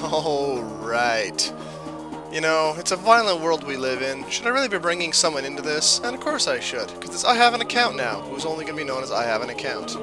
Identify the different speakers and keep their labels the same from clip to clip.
Speaker 1: Alright. You know, it's a violent world we live in. Should I really be bringing someone into this? And of course I should, because I have an account now, who's only going to be known as I have an account.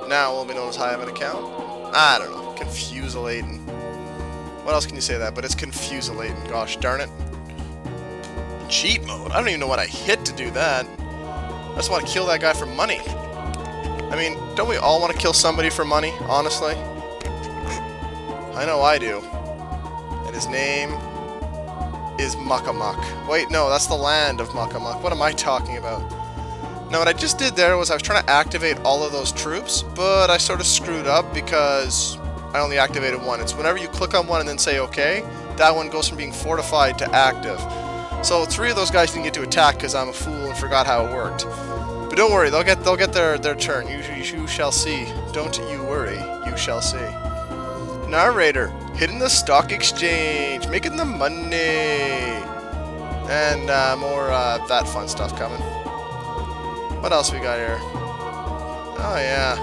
Speaker 1: Now will be known as I have an account? I don't know. Confuselating. What else can you say that? But it's confuselating. Gosh darn it. Cheat mode? I don't even know what I hit to do that. I just want to kill that guy for money. I mean, don't we all want to kill somebody for money, honestly? I know I do. And his name is Muckamuck. Wait, no, that's the land of Muckamuck. What am I talking about? Now, what I just did there was I was trying to activate all of those troops, but I sort of screwed up because I only activated one. It's whenever you click on one and then say OK, that one goes from being fortified to active. So 3 of those guys didn't get to attack because I'm a fool and forgot how it worked. But don't worry, they'll get their turn. You shall see. Don't you worry, you shall see. Narrator, hitting the stock exchange, making the money, and more that fun stuff coming. What else we got here? Oh yeah,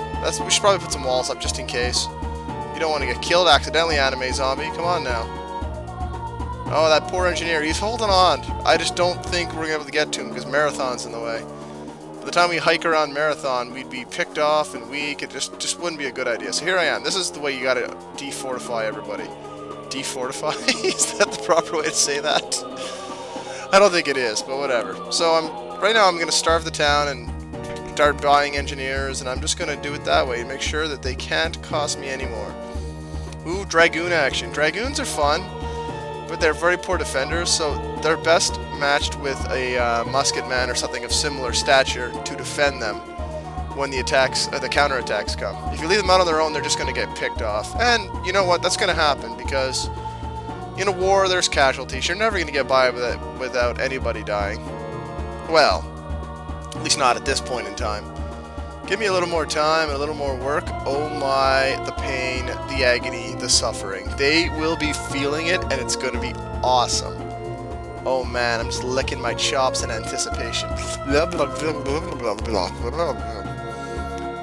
Speaker 1: we should probably put some walls up just in case. You don't want to get killed accidentally, anime zombie. Come on now. Oh, that poor engineer, he's holding on. I just don't think we're gonna be able to get to him because Marathon's in the way. By the time we hike around Marathon, we'd be picked off and weak. It just wouldn't be a good idea. So here I am. This is the way you gotta defortify everybody. Defortify? Is that the proper way to say that? I don't think it is, but whatever. So right now I'm gonna starve the town and start buying engineers, and I'm just gonna do it that way and make sure that they can't cost me anymore. Ooh, Dragoon action. Dragoons are fun, but they're very poor defenders, so they're best matched with a musket man or something of similar stature to defend them when the attacks, the counterattacks come. If you leave them out on their own, they're just going to get picked off. And you know what? That's going to happen because in a war, there's casualties. You're never going to get by without anybody dying. Well, at least not at this point in time. Give me a little more time and a little more work. Oh my, the pain, the agony, the suffering. They will be feeling it, and it's going to be awesome. Oh man, I'm just licking my chops in anticipation.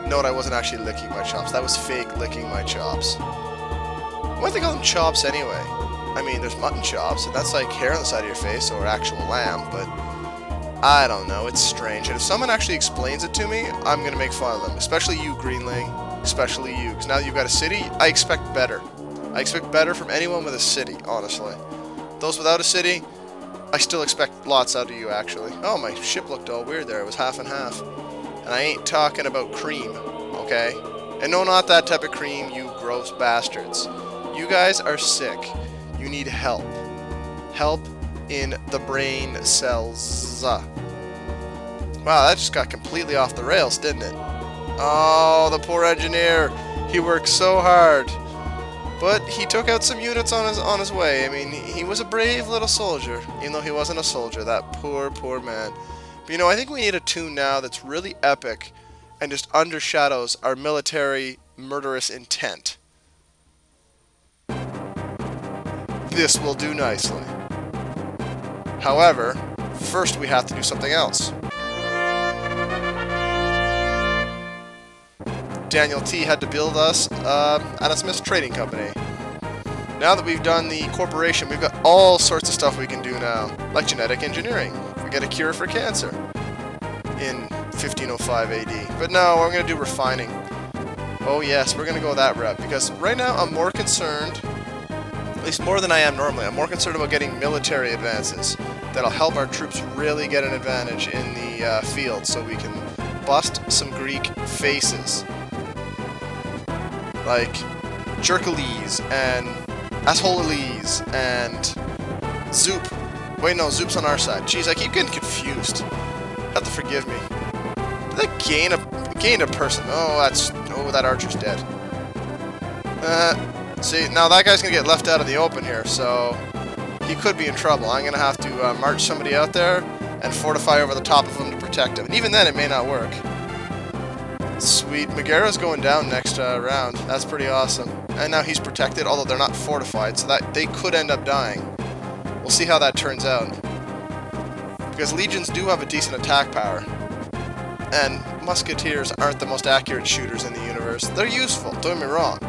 Speaker 1: Note, I wasn't actually licking my chops. That was fake licking my chops. Why do they call them chops anyway? I mean, there's mutton chops, and that's like hair on the side of your face, or actual lamb, but I don't know, it's strange. And if someone actually explains it to me, I'm going to make fun of them. Especially you, Greenling. Especially you. Because now that you've got a city, I expect better. I expect better from anyone with a city, honestly. Those without a city, I still expect lots out of you, actually. Oh, my ship looked all weird there. It was half and half. And I ain't talking about cream, okay? And no, not that type of cream, you gross bastards. You guys are sick. You need help. Help in the brain cells. Wow, that just got completely off the rails, didn't it? Oh, the poor engineer. He worked so hard. But he took out some units on his way. I mean, he was a brave little soldier, even though he wasn't a soldier. That poor, poor man. But you know, I think we need a tune now that's really epic and just undershadows our military murderous intent. This will do nicely. However, first we have to do something else. Daniel T had to build us Adam Smith's trading company. Now that we've done the corporation, we've got all sorts of stuff we can do now, like genetic engineering. We get a cure for cancer in 1505 AD. But no, we're going to do refining. Oh yes, we're going to go that route, because right now I'm more concerned, at least more than I am normally, I'm more concerned about getting military advances that'll help our troops really get an advantage in the field, so we can bust some Greek faces. Like Jerkales and Assholes and Zoop. Wait, no, Zoop's on our side. Jeez, I keep getting confused. Have to forgive me. Did that gain a person? Oh, that archer's dead. See, now that guy's gonna get left out of the open here, so he could be in trouble. I'm gonna have to march somebody out there and fortify over the top of him to protect him. And even then, it may not work. Sweet. Megara's going down next round. That's pretty awesome. And now he's protected, although they're not fortified, so that they could end up dying. We'll see how that turns out. Because legions do have a decent attack power. And musketeers aren't the most accurate shooters in the universe. They're useful, don't get me wrong.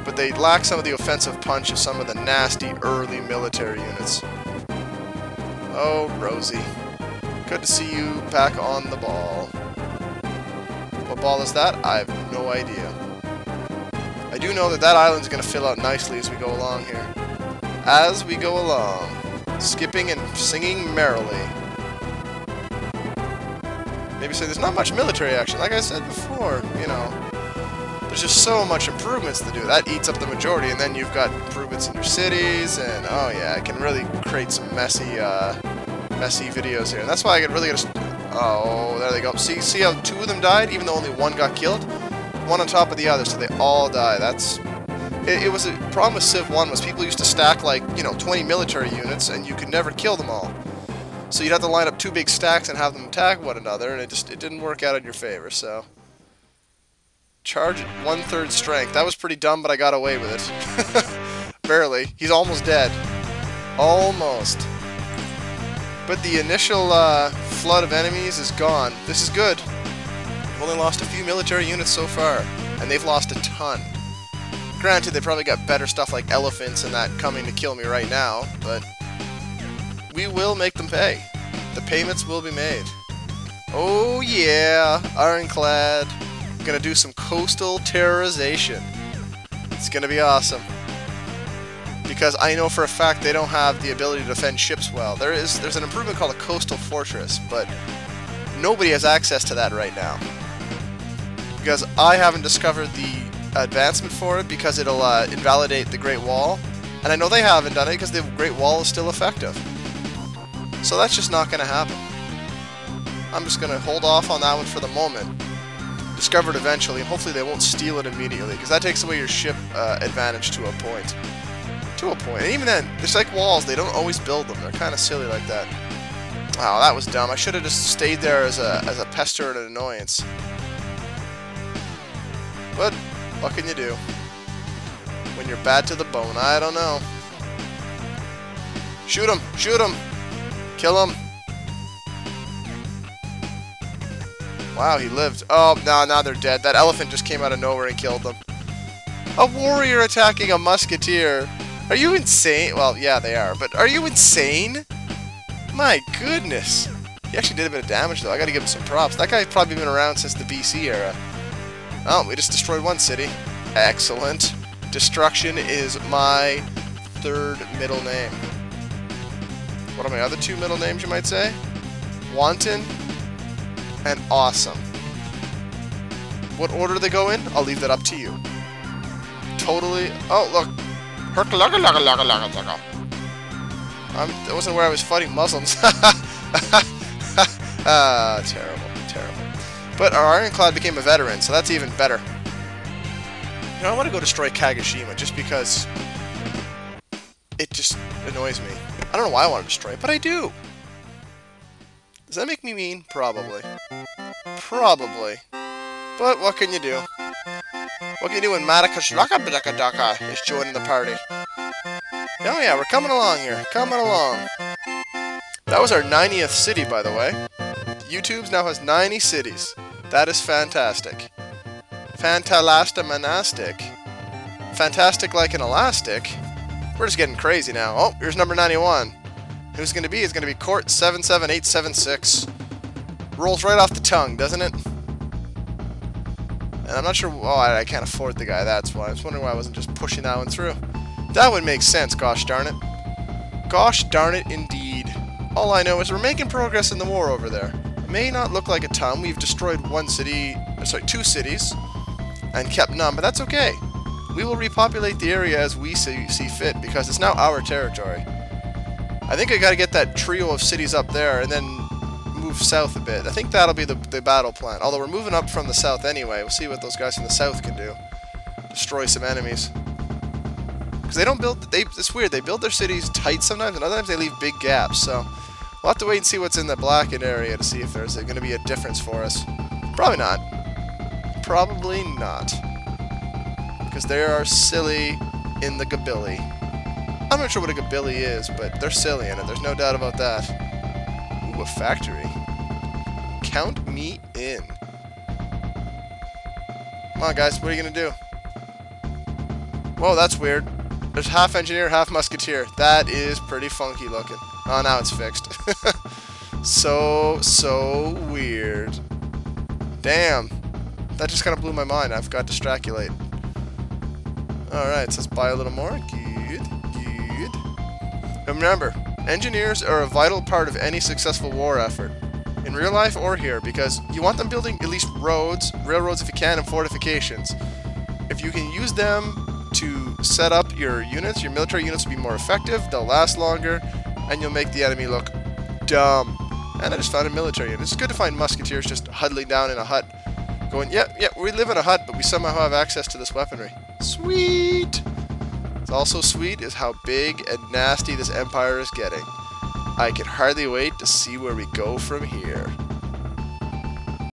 Speaker 1: but they lack some of the offensive punch of some of the nasty early military units. Oh, Rosie. Good to see you back on the ball. What ball is that? I have no idea. I do know that that island's going to fill out nicely as we go along here. As we go along. Skipping and singing merrily. Maybe say there's not much military action. Like I said before, you know. There's just so much improvements to do. That eats up the majority, and then you've got improvements in your cities, and oh yeah, it can really create some messy videos here. And that's why I really gotta... Oh, there they go. See how two of them died, even though only one got killed? One on top of the other, so they all die. That's... It was a problem with Civ 1 was people used to stack, like, you know, 20 military units, and you could never kill them all. So you'd have to line up two big stacks and have them attack one another, and it didn't work out in your favor, so... Charge at 1/3 strength. That was pretty dumb, but I got away with it. Barely. He's almost dead. Almost. But the initial flood of enemies is gone. This is good. We've only lost a few military units so far, and they've lost a ton. Granted, they probably got better stuff like elephants and that coming to kill me right now, but we will make them pay. The payments will be made. Oh yeah, Ironclad. Gonna do some coastal terrorization. It's gonna be awesome. Because I know for a fact they don't have the ability to defend ships well. There's an improvement called a coastal fortress, but nobody has access to that right now. Because I haven't discovered the advancement for it because it'll invalidate the Great Wall. And I know they haven't done it because the Great Wall is still effective. So that's just not gonna happen. I'm just gonna hold off on that one for the moment. Discover it eventually, and hopefully they won't steal it immediately, because that takes away your ship advantage to a point. To a point. And even then, it's like walls, they don't always build them. They're kind of silly like that. Wow, that was dumb. I should have just stayed there as a pester and an annoyance. But, what can you do? When you're bad to the bone, I don't know. Shoot him! Shoot him! Kill him! Wow, he lived. Oh, no, now they're dead. That elephant just came out of nowhere and killed them. A warrior attacking a musketeer. Are you insane? Well, yeah, they are. But are you insane? My goodness. He actually did a bit of damage, though. I gotta give him some props. That guy's probably been around since the BC era. Oh, we just destroyed one city. Excellent. Destruction is my third middle name. What are my other two middle names, you might say? Wanton and Awesome. What order do they go in? I'll leave that up to you. Totally... Oh, look. That wasn't where I was fighting Muslims. Terrible, terrible. But our Ironclad became a veteran, so that's even better. You know, I want to go destroy Kagoshima just because it just annoys me. I don't know why I want to destroy it, but I do. Does that make me mean? Probably. Probably. But what can you do? What can you do when Madakashrakabdakadaka is joining the party? Oh yeah, we're coming along here. Coming along. That was our 90th city, by the way. YouTube's now has 90 cities. That is fantastic. Fantalasta-monastic. Fantastic like an elastic. We're just getting crazy now. Oh, here's number 91. Who's going to be? It's going to be Court 77876. Rolls right off the tongue, doesn't it? And I'm not sure... Oh, I can't afford the guy, that's why. I was wondering why I wasn't just pushing that one through. That would make sense, gosh darn it. Gosh darn it, indeed. All I know is we're making progress in the war over there. It may not look like a ton. We've destroyed one city... Sorry, 2 cities. And kept none, but that's okay. We will repopulate the area as we see fit, because it's now our territory. I think I gotta get that trio of cities up there and then move south a bit. I think that'll be the battle plan. Although we're moving up from the south anyway. We'll see what those guys from the south can do. Destroy some enemies. Because they don't build... It's weird. They build their cities tight sometimes, and other times they leave big gaps. So we'll have to wait and see what's in the blackened area to see if there's going to be a difference for us. Probably not. Probably not. Because they are silly in the gabilly. I'm not sure what a gabilly is, but they're silly in it. There's no doubt about that. Ooh, a factory. Count me in. Come on, guys. What are you going to do? Whoa, that's weird. There's half engineer, half musketeer. That is pretty funky looking. Oh, now it's fixed. So weird. Damn. That just kind of blew my mind. I forgot to straculate. Alright, so let's buy a little more. Good. And remember, engineers are a vital part of any successful war effort. In real life or here, because you want them building at least roads, railroads if you can, and fortifications. If you can use them to set up your units, your military units will be more effective, they'll last longer, and you'll make the enemy look dumb. And I just found a military unit. It's good to find musketeers just huddling down in a hut, going, yeah, we live in a hut, but we somehow have access to this weaponry. Sweet! What's also sweet is how big and nasty this empire is getting. I can hardly wait to see where we go from here.